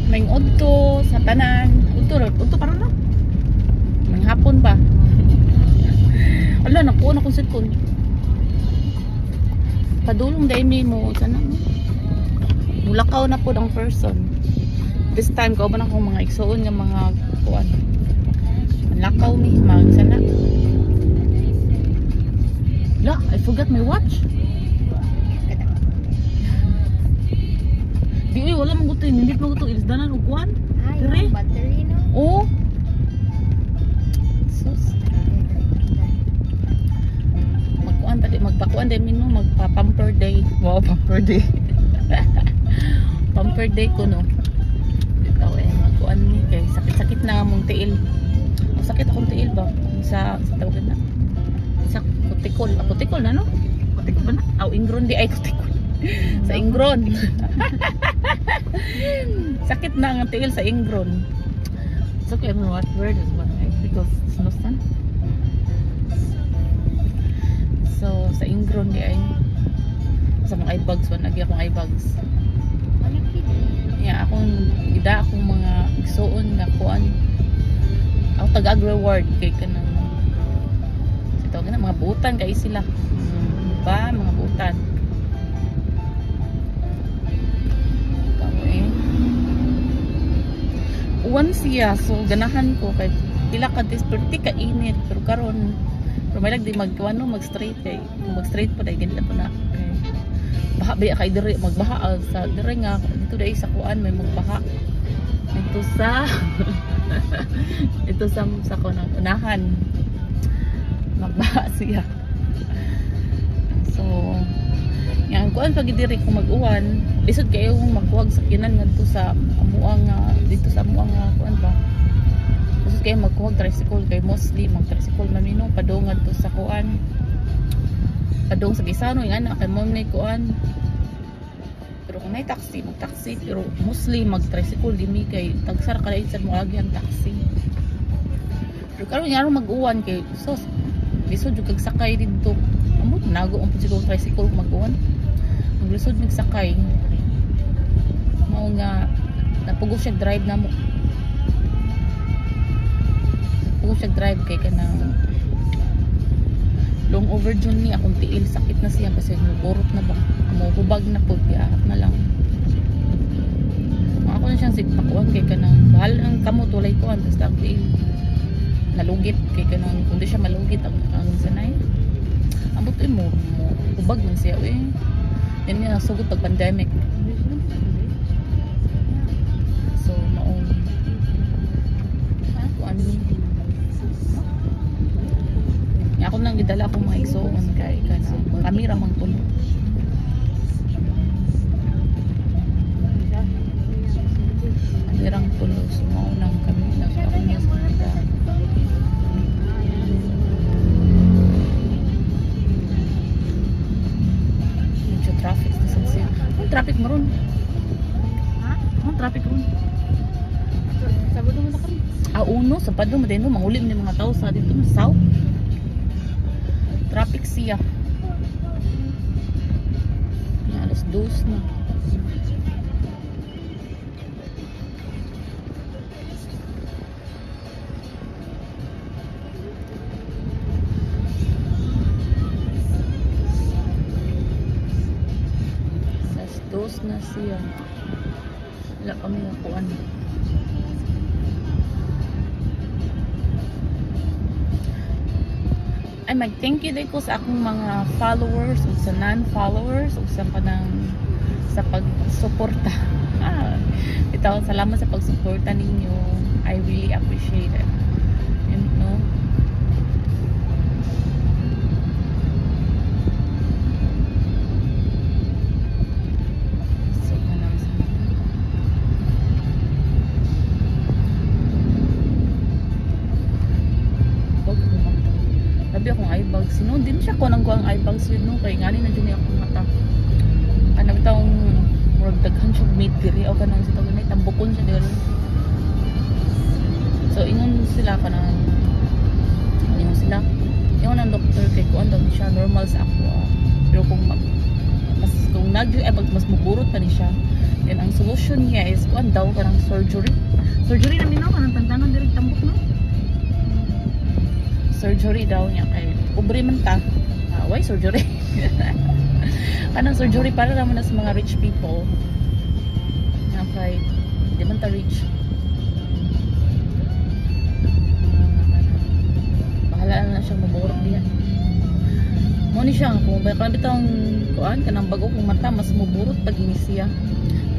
May udto sa tanan. Udto para na. May hapon ba? Ala, nakuha na kong sitcon. Padulong dahil may mo. Sana. Mulakaw na po ng person. This time, kauban akong mga igsoon ng mga kuan. Lakaw ni Himang. Sana. La, I forgot my watch. Di, wala mong gusto. Hindi mo gusto. Ilisdanan o kuan. Ay, yung battery, no? Oo. Sus. Magkuan tadi, magpakuan day mino, magpa-pamper day. Wow, pamper day. Pamper day ko no. Ikaw magkuan ni kay sakit-sakit na mong tiil. Ang sakit akong tiil ba? Sa tawag na. Sa kutikol. Kutikol na no? Kutikol ba na? Aw, ingron di ay kutikol. Sa ingron. Sakit na ang tiil sa ingron. It's okay, I don't know what word is one because it's no sun. So, sa ingron di ay sa mga eye bags, lagi akong eye bags. Yeah, akong mga igsoon na kuan. Ako tag-ag-reward kay kanang ito kana mga butan kay sila. Ba, mga butan. Uwan siya, so ganahan ko kay pila ka disperti ka init pero karon pero may lagdi mag-straight kay mag-straight pa dai ganito pa na kay baha ba kay dire magbaha sa dire nga dito dai sa kuan may magbaha dito sa ito sa kunang unahan magbaha siya. So yang kuan pag diri ko mag-uwan lisod kayo magkuwag sa kinan ngadto sa amuang dito sa amuang kuan ba lisod kayo magkuwag tricycle kay mostly mag-tricycle mamino padong ngadto sa kuan padong sa Gisano yung anak kay mom ni kuan pero kung may taxi mag-taxi pero mostly mag-tricycle dimi kay tagsara ka sa mo agyan taxi pero karon nga mag-uwan kay so lisod jud kag sakay didto amo nago ang siguro tricycle mag-uwan maglisod nagsakay mao nga napugos siya drive na mo napugos siya drive kay kanang long overdue ni akong tiil sakit na siya kasi muborot na ba hubag na po biyahat na lang ako na siyang sigpakuan kay kanang bahal ang kamot walay kuan basta ang tiil nalugit kay kanang kundi siya malugit ang sanay ambot mo hubag man siya yan nga nasugod pag pandemic. So, maong kuan ni. Ako nang gidala akong mga igsoon kay kanang kamera mang puno. Kamerang puno. So, mao nang kami nagkaroon niya sa kanila. Traffic sa siya. Ang traffic maron. Ha? Ang traffic maron. Sabado mo na kami. Uno, sabado mo din mangulim ni mga tao sa dito sa south. Traffic siya. Alas 2 na. Dos na siya. Wala kami nakuan. Ay mag-thank you din ko sa akong mga followers o sa non-followers o sa kanang sa pag-suporta. Ito, salamat sa pag-suporta ninyo. I really appreciate it. You know? Sabi akong eye bags no, din siya ko nang kuang eye bags yun no, kay ngani na dyan akong mata ano bitawng murag daghan siya meat diri o kanang sa tagunay tambukon siya diri. So ingon sila kanang ingon sila ingon ang doktor kay kuan daw siya normal sa ako pero kung mas kung mas muburot pa ni siya then ang solution solution niya is kuan daw kanang surgery. Surgery na minaw kanang tandanon diri tambok no. Surgery daw niya kay pobre man ta. Why surgery? Kanang surgery para naman na sa mga rich people. Nga kay di man ta rich. Bahala na siya maburot diyan. Mo ni siya kung bakit bitang kuan kanang bago kong mata mas maburot pag siya.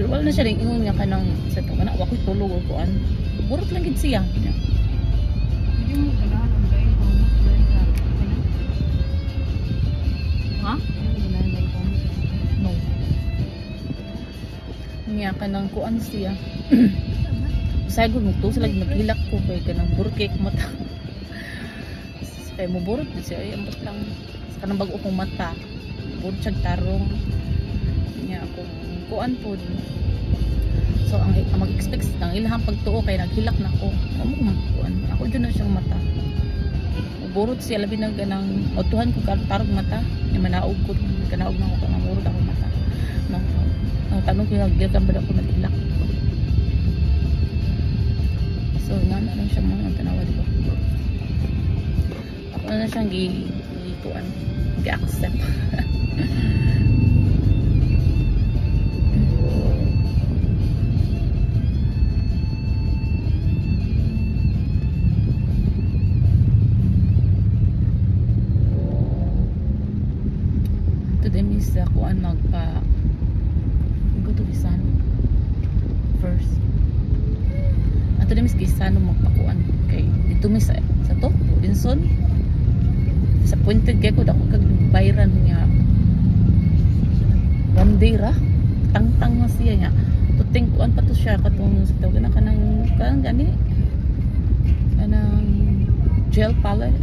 Pero wala na siya ring ingon nga kanang sa to kana wa koy tulog o kuan. Burot lang gid siya. Hindi mo ganahan ang gay bonus dahil sa Ha? hindi mo ganahan ang bonus. No. Niya kanang kuan siya. Usay gud mo to sila naghilak ko kay kanang burot kay mata. Kay mo burot din siya ay ambot lang sa kanang bago kong mata. Burot siya tarong. Niya ako kuan po. So ang mag-expect ng ilahang pagtuo kay naghilak na ko. Amo kuan. Ako jud na siyang mata. Burot siya labi na ganang otuhan ko tarong mata. Ni manaog ko kanaog na ko kanang burot ako mata. No. Ang tanong ko nagilkan ba ako naghilak. So nga na siya mo ang tanawa di ba. Ako na siyang kuan. Gi-accept. Today miss kuan magpa go to Isano first. Ato din miss Isano magpakuan kay dito miss sa to Robinson. Disappointed kay ko dako kag bayran niya. Bandera tangtang na siya niya. Tuting kuan pa to siya katong sa tawag na kanang gani. Kanang gel polish,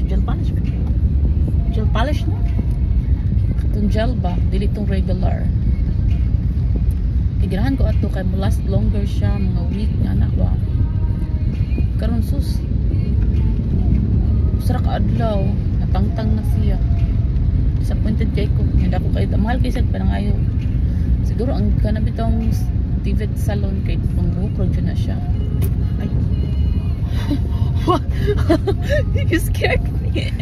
gel polish. Gel polish no? Katong gel ba, dili tong regular. Kigirahan ko ato kay mo last longer siya mga week nga anak ba. Karon sus. Usra ka adlaw, natangtang na siya. Disappointed kay ko. Hindi ako kay mahal kay sad panangayo. Siguro ang kanang bitong David Salon kay pangbukrog na siya. Ay. What? You scared me.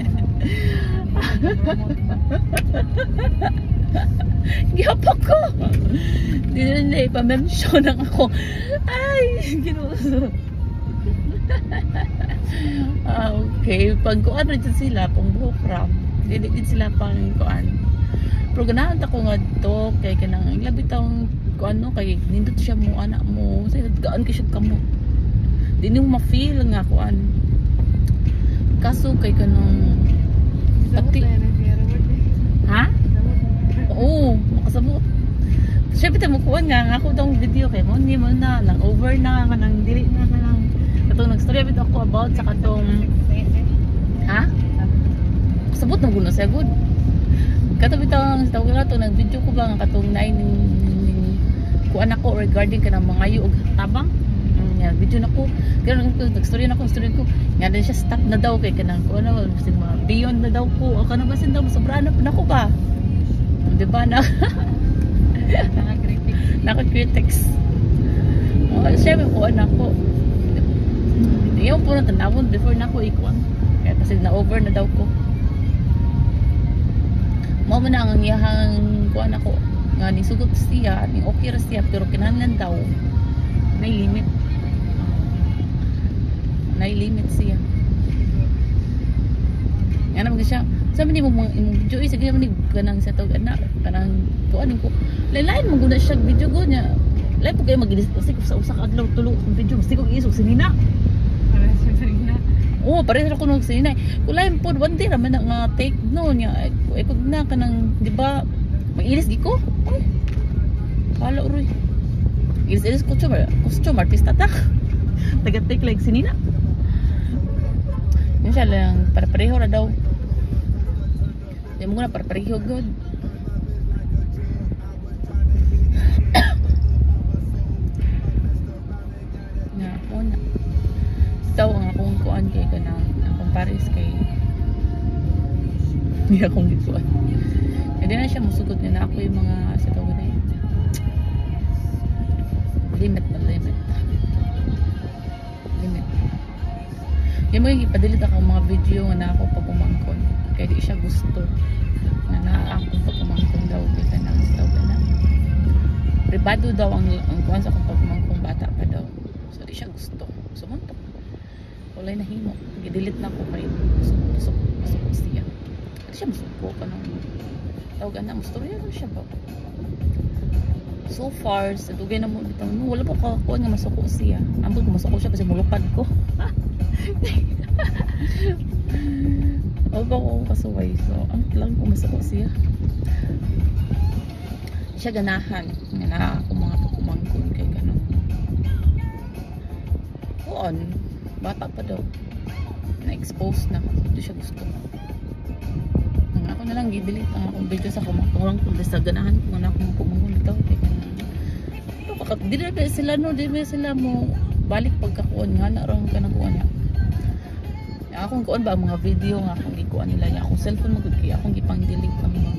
Gihapok ko. Dili na ipa-mention ang ako. Ay, ginuso. Okay, pag kuan rin sila pang buhok ram. Dili din sila pang kuan. Pero ganahan ta ko nga to kay kanang labi tawong kuan no kay nindot siya mo anak mo. Say gaan kay siya kamo. Dili mo ma-feel nga kuan. Kaso kay kanang pati ha? Oo, makasabot. Siyempre mo kuan nga ako tong video kay mo ni mo na lang over na kanang dili na kanang katong nagstorya bit ako about sa katong ha? Kasabot na gulo sa good. Kato bitang tawag nga to nag video ko ba nga katong 9 kuan ako regarding kanang mangayo og tabang. Video na ko kaya nag-story na ko nga din siya stop na daw kay kanang ko ano mga beyond na daw ko o kanang basin daw sobrang na ko ba di ba na naka-critics syempre ko anak ko ayaw po na tanawon before na ko ikuan kaya kasi na over na daw ko mo man ang iyahang kuan ako nga ni sugot siya ni okay ra siya pero kinahanglan daw may limit limit siya. Yan naman siya. Sabi ni mo video sige man ni kanang sa tawag na kanang kuan ko. Lain mo guna siya video go niya. Lain po kayo mag-isip sa usak adlaw tulo ng video masti ko isog sinina. Para sa sinina. Oh, pareho ako nung sinina. Kulain po one day raman nga take no niya. Ikog na kanang di ba mag-ilis gi ko. Pala uroy. Ilis costume artista ta. Taga-take like sinina. Yun siya lang, para-pareho na daw. Hindi mo na para-pareho good. Nga ako na. Ito ang akong kuan kay ka na akong pares kay hindi akong gikuan. Hindi na siya musugot niya na ako yung mga sa tawag na yun. limit. Yung mga ipadelete ako mga video nga na ako pagpumangkon. Kaya di siya gusto na ako pagpumangkon daw. Kita na daw na. Privado daw ang kuwan sa akong pagpumangkon bata pa daw. So di siya gusto. Sumuntok. Walay na himo. I-delete na ako kay susuk siya. Di siya masuko ka nang tawagan na. Mustorya na siya ba? So far, sa dugay na mo bitaw no, wala pa kakuha nga masuko siya. Ambot ko masuko siya kasi mulupad ko. Huwag ako kasuway. So, ang lang kung masuko siya. Siya ganahan. Nga na ako mga pagkumangkon kay ganun. Kuon, bata pa daw. Na-expose na. Ito siya gusto. Ako na lang i-delete ang akong video sa kumangkon. Kung sa ganahan ko na akong kumangkon ito. Dili ba sila no? Dili ba sila mo balik pagkakuan nga na ron ka nakuha niya. Akong kuan ba ang mga video nga akong gikuan nila niya. Akong cellphone magud kay akong gipang delete ang mga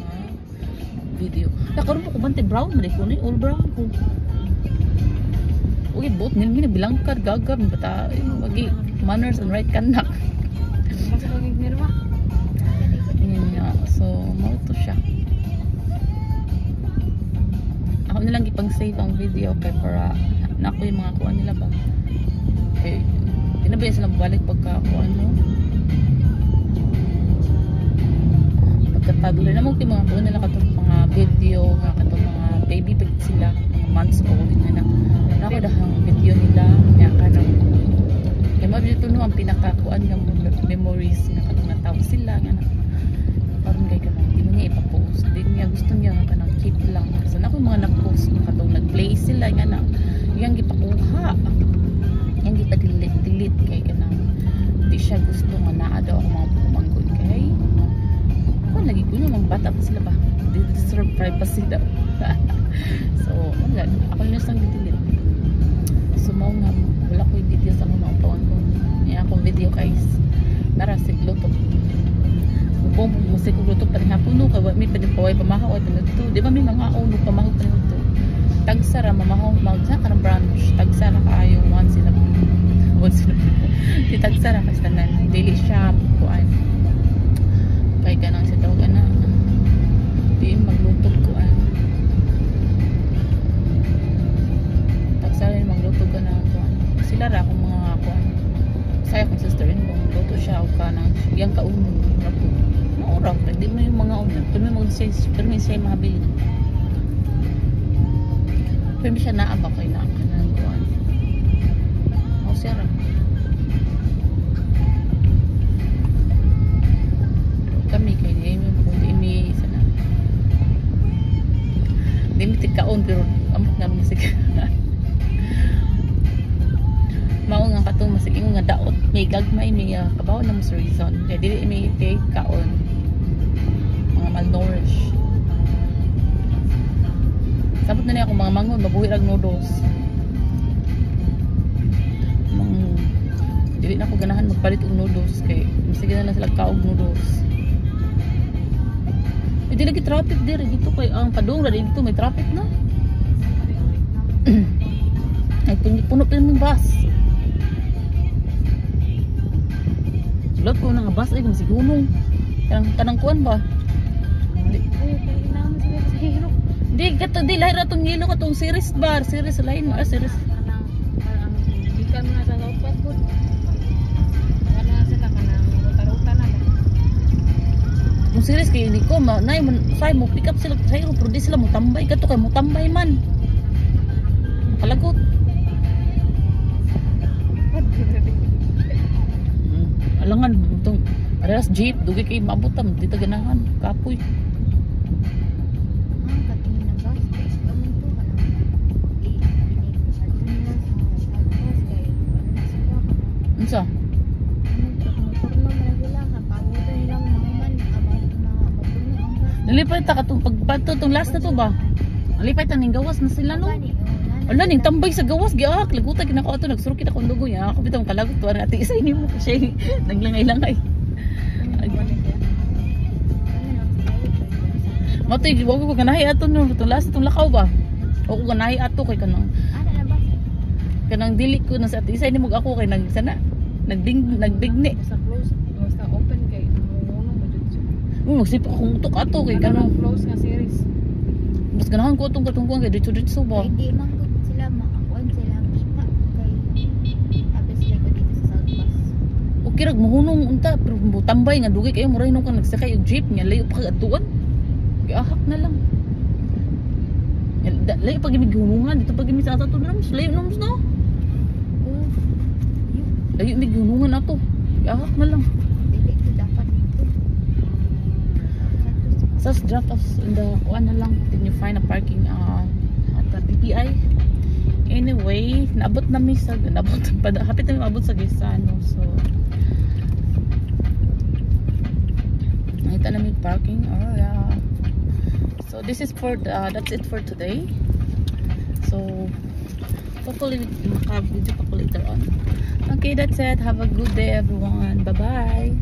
video. Nakaroon ko bante brown man ko ni all brown ko. Uy, bot nilmi na bilangkad gagab bata wagi manners and right kanak. Masa ko gigmirma. So, mo to siya. Ako na lang gipang save ang video kay para na ako yung mga kuan nila ba. Okay. Tinabayan sila balik pagkakuan mo. Pagkataglo na mo yung mga kuan nila katong mga video nga katong mga baby pag sila mga months old na ako dahang video nila nga kanang kaya mo dito no ang pinakakuan nga memories nga katong nataw sila nga na parang kay kanang hindi mo niya ipapost hindi niya gusto niya nga kanang keep lang kasi na ako mga nag-post nga katong nag-play sila nga na yung gipakuha yung gita-delete kay kanang di siya gusto nga naa daw ang mga pumangkon kay ako lagi ko yung mga bata pa sila ba di deserve privacy daw so wala ako na lang delete so mo nga wala ko yung details sa mga pumangkon yung akong video guys narasig luto kung musik ko luto pa rin hapon no kaya may panipaway pamahaw at ito di ba may mga uno pamahaw pa rin ito tagsara mamahaw magsa ka ng branch tagsara kaayo once in a di tagsara kasi tanan daily shop kuan kay kanang sa tawag na di magluto kuan tagsara yung magluto ka na kuan sila ra akong mga kuan saya kong sister in kung luto siya o kanang yang kauno maurang hindi mo yung mga uno pero may say mahabilin pero siya naabak kay na kanang kuan o siya ra kami kay Amy sana limited kaon pero amok nga musik mao nga katong musik ingon nga daot may gagmay may kabaw na mo sa reason kaya dili may take kaon mga malnourished sabot na niya akong mga mangon mabuhi rag noodles dili na ako ganahan magpalit og noodles kay sige na lang sila kaog noodles di lagi traffic dire dito kay ang padung ra dito may traffic na ay puno pa yung bus sulod ko na nga bus ay kung sigunong kanang kuan ba di kato di lahir atong yelo katong series bar series line series Di kami na sa Southwest food. Wala sila kanang ruta-ruta na ba? Kung series kayo hindi ko nay say mo pick up sila sayo pero di sila mo tambay kato kay mo tambay man nakalagot alangan itong aras jeep dugi kay mabutam di taganahan kapoy unsa nalipay ta katong pagpato tong last na to ba nalipay ta ning gawas na sila no ala ning tambay sa gawas giak laguta ginako ato nagsurok kita kung dugo ya ako bitong kalagot tuwa ati isa ini mo kasi naglangay-langay Matoy wag ko ganahi ato no tong last tong lakaw ba o ko ganahi ato kay kanang kanang dili ko na sa isa ni mag ako kay nagsana nagbigni. Basta close, basta open kay umuno mo dito siya. Magsipag kung tok ato kay Kanang kanang close nga series. mas ganahan ko tong katungkuan kay dito ba. Hindi man ko sila makakuan sila kita kay sabi sila ko dito sa South Bus. Okay rag mahunong unta pero tambay nga dugay kayo muray nung kan nagsakay og jeep nya layo pa kagatuan. Giahak na lang. Layo pag gihunungan dito pag sa ato na mas layo na mas no. Oh, yun. Layo mi gihunungan ato. Giahak na lang. Dili ko dapat dito. Just drop us in the kuan na lang. Then you find a parking at the BPI. Anyway, naabot na mi sa hapit na mi maabot sa Gisano. So nakita na mi parking. Oh yeah. So this is for that's it for today. So hopefully maka-video pa ko later on. Okay, that's it. Have a good day everyone. Bye bye.